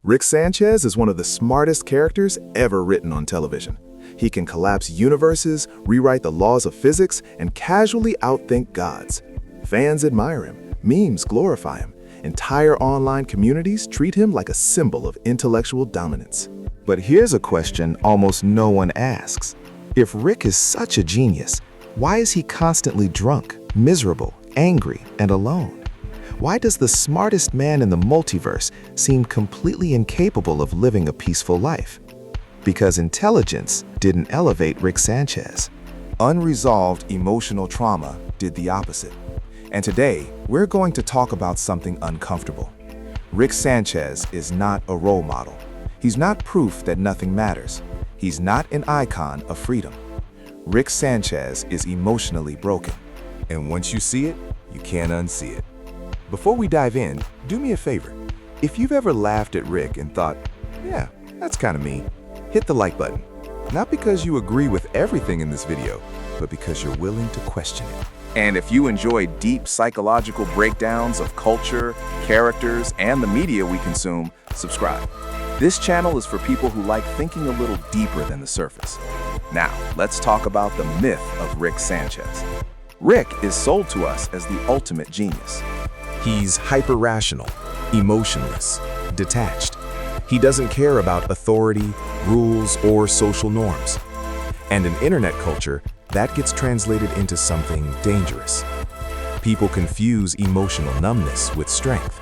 Rick Sanchez is one of the smartest characters ever written on television. He can collapse universes, rewrite the laws of physics, and casually outthink gods. Fans admire him, memes glorify him, entire online communities treat him like a symbol of intellectual dominance. But here's a question almost no one asks. If Rick is such a genius, why is he constantly drunk, miserable, angry, and alone? Why does the smartest man in the multiverse seem completely incapable of living a peaceful life? Because intelligence didn't elevate Rick Sanchez. Unresolved emotional trauma did the opposite. And today, we're going to talk about something uncomfortable. Rick Sanchez is not a role model. He's not proof that nothing matters. He's not an icon of freedom. Rick Sanchez is emotionally broken. And once you see it, you can't unsee it. Before we dive in, do me a favor. If you've ever laughed at Rick and thought, yeah, that's kind of me, hit the like button. Not because you agree with everything in this video, but because you're willing to question it. And if you enjoy deep psychological breakdowns of culture, characters, and the media we consume, subscribe. This channel is for people who like thinking a little deeper than the surface. Now, let's talk about the myth of Rick Sanchez. Rick is sold to us as the ultimate genius. He's hyper-rational, emotionless, detached. He doesn't care about authority, rules, or social norms. And in internet culture, that gets translated into something dangerous. People confuse emotional numbness with strength.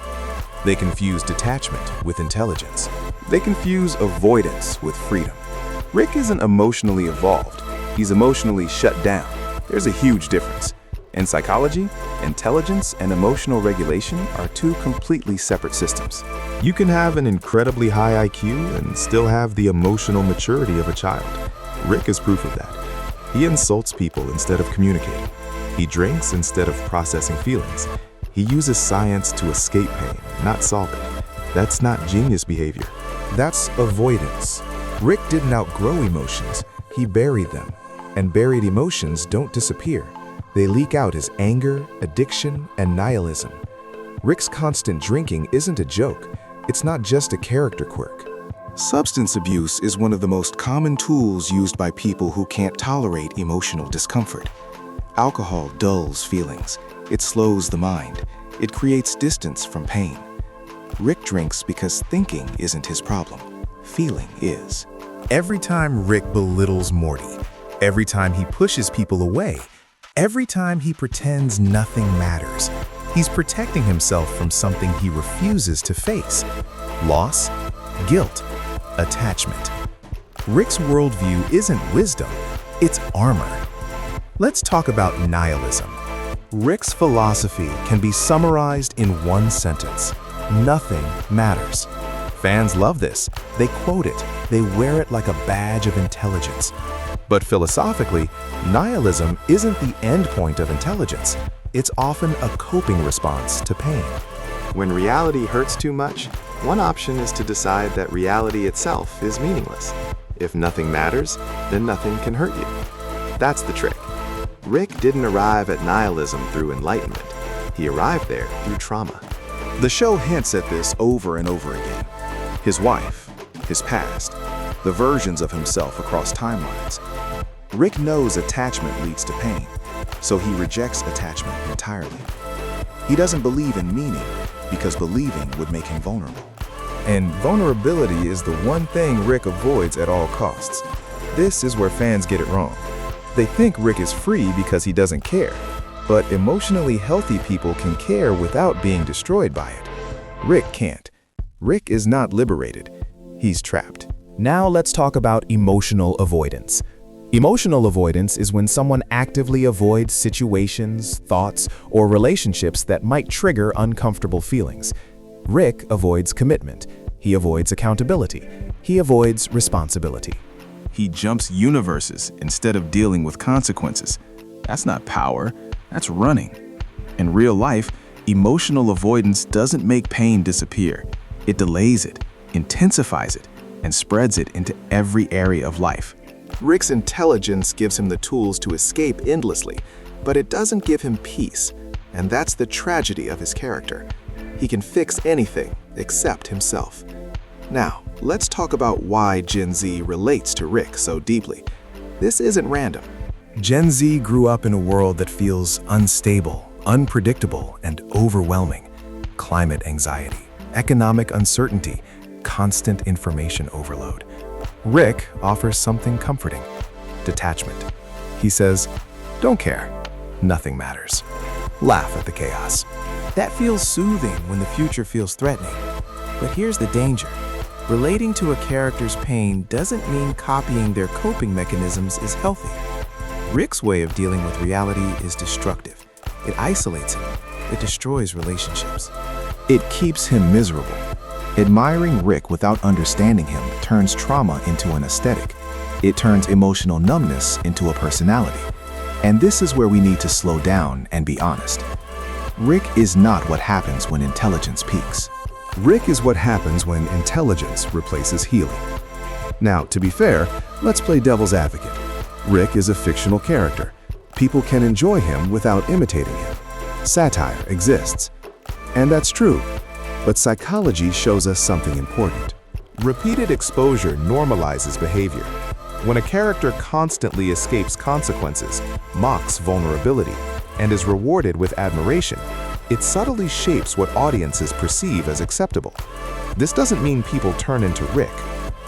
They confuse detachment with intelligence. They confuse avoidance with freedom. Rick isn't emotionally evolved. He's emotionally shut down. There's a huge difference. In psychology, intelligence and emotional regulation are two completely separate systems. You can have an incredibly high IQ and still have the emotional maturity of a child. Rick is proof of that. He insults people instead of communicating. He drinks instead of processing feelings. He uses science to escape pain, not solve it. That's not genius behavior. That's avoidance. Rick didn't outgrow emotions. He buried them. And buried emotions don't disappear. They leak out as anger, addiction, and nihilism. Rick's constant drinking isn't a joke. It's not just a character quirk. Substance abuse is one of the most common tools used by people who can't tolerate emotional discomfort. Alcohol dulls feelings. It slows the mind. It creates distance from pain. Rick drinks because thinking isn't his problem. Feeling is. Every time Rick belittles Morty, every time he pushes people away, every time he pretends nothing matters, he's protecting himself from something he refuses to face: loss, guilt, attachment. Rick's worldview isn't wisdom, it's armor. Let's talk about nihilism. Rick's philosophy can be summarized in one sentence: nothing matters. Fans love this. They quote it. They wear it like a badge of intelligence. But philosophically, nihilism isn't the end point of intelligence. It's often a coping response to pain. When reality hurts too much, one option is to decide that reality itself is meaningless. If nothing matters, then nothing can hurt you. That's the trick. Rick didn't arrive at nihilism through enlightenment. He arrived there through trauma. The show hints at this over and over again. His wife, his past, the versions of himself across timelines. Rick knows attachment leads to pain, so he rejects attachment entirely. He doesn't believe in meaning because believing would make him vulnerable. And vulnerability is the one thing Rick avoids at all costs. This is where fans get it wrong. They think Rick is free because he doesn't care, but emotionally healthy people can care without being destroyed by it. Rick can't. Rick is not liberated. He's trapped. Now let's talk about emotional avoidance. Emotional avoidance is when someone actively avoids situations, thoughts, or relationships that might trigger uncomfortable feelings. Rick avoids commitment. He avoids accountability. He avoids responsibility. He jumps universes instead of dealing with consequences. That's not power, that's running. In real life, emotional avoidance doesn't make pain disappear. It delays it, intensifies it, and spreads it into every area of life. Rick's intelligence gives him the tools to escape endlessly, but it doesn't give him peace, and that's the tragedy of his character. He can fix anything except himself. Now, let's talk about why Gen Z relates to Rick so deeply. This isn't random. Gen Z grew up in a world that feels unstable, unpredictable, and overwhelming. Climate anxiety, economic uncertainty, constant information overload. Rick offers something comforting: detachment. He says, "Don't care. Nothing matters. Laugh at the chaos." That feels soothing when the future feels threatening. But here's the danger. Relating to a character's pain doesn't mean copying their coping mechanisms is healthy. Rick's way of dealing with reality is destructive. It isolates him. It destroys relationships. It keeps him miserable. Admiring Rick without understanding him turns trauma into an aesthetic. It turns emotional numbness into a personality. And this is where we need to slow down and be honest. Rick is not what happens when intelligence peaks. Rick is what happens when intelligence replaces healing. Now, to be fair, let's play devil's advocate. Rick is a fictional character. People can enjoy him without imitating him. Satire exists. And that's true. But psychology shows us something important. Repeated exposure normalizes behavior. When a character constantly escapes consequences, mocks vulnerability, and is rewarded with admiration, it subtly shapes what audiences perceive as acceptable. This doesn't mean people turn into Rick.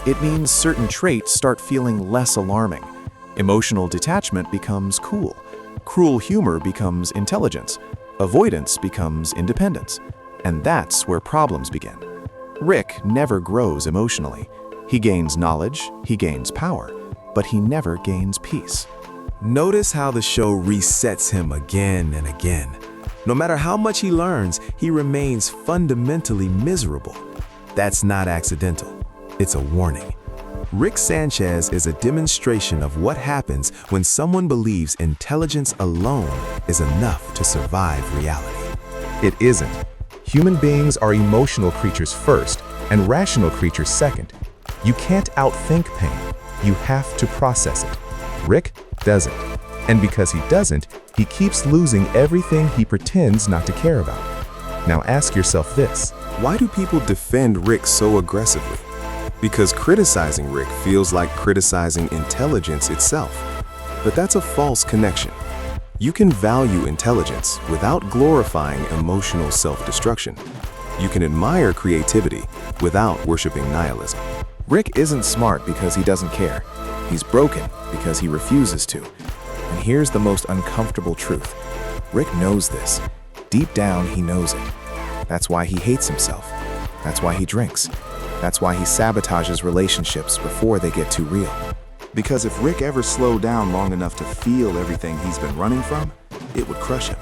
It means certain traits start feeling less alarming. Emotional detachment becomes cool. Cruel humor becomes intelligence. Avoidance becomes independence. And that's where problems begin. Rick never grows emotionally. He gains knowledge, he gains power, but he never gains peace. Notice how the show resets him again and again. No matter how much he learns, he remains fundamentally miserable. That's not accidental. It's a warning. Rick Sanchez is a demonstration of what happens when someone believes intelligence alone is enough to survive reality. It isn't. Human beings are emotional creatures first and rational creatures second. You can't outthink pain. You have to process it. Rick doesn't. And because he doesn't, he keeps losing everything he pretends not to care about. Now ask yourself this: why do people defend Rick so aggressively? Because criticizing Rick feels like criticizing intelligence itself. But that's a false connection. You can value intelligence without glorifying emotional self-destruction. You can admire creativity without worshiping nihilism. Rick isn't smart because he doesn't care. He's broken because he refuses to. And here's the most uncomfortable truth. Rick knows this. Deep down, he knows it. That's why he hates himself. That's why he drinks. That's why he sabotages relationships before they get too real. Because if Rick ever slowed down long enough to feel everything he's been running from, it would crush him.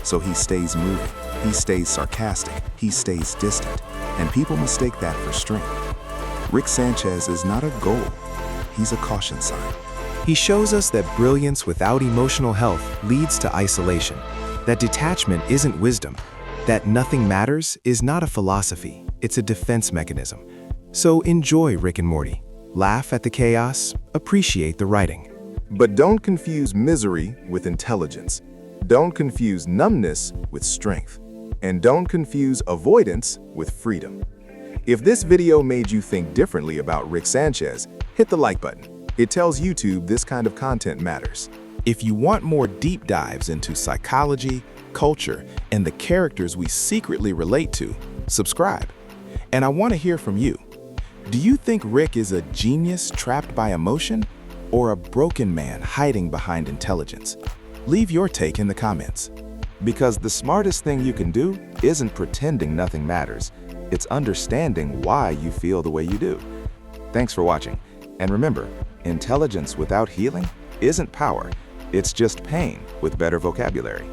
So he stays moving. He stays sarcastic. He stays distant. And people mistake that for strength. Rick Sanchez is not a goal. He's a caution sign. He shows us that brilliance without emotional health leads to isolation, that detachment isn't wisdom, that nothing matters is not a philosophy, it's a defense mechanism. So enjoy Rick and Morty. Laugh at the chaos, appreciate the writing. But don't confuse misery with intelligence. Don't confuse numbness with strength. And don't confuse avoidance with freedom. If this video made you think differently about Rick Sanchez, hit the like button. It tells YouTube this kind of content matters. If you want more deep dives into psychology, culture, and the characters we secretly relate to, subscribe. And I want to hear from you. Do you think Rick is a genius trapped by emotion, or a broken man hiding behind intelligence? Leave your take in the comments. Because the smartest thing you can do isn't pretending nothing matters. It's understanding why you feel the way you do. Thanks for watching. And remember, intelligence without healing isn't power. It's just pain with better vocabulary.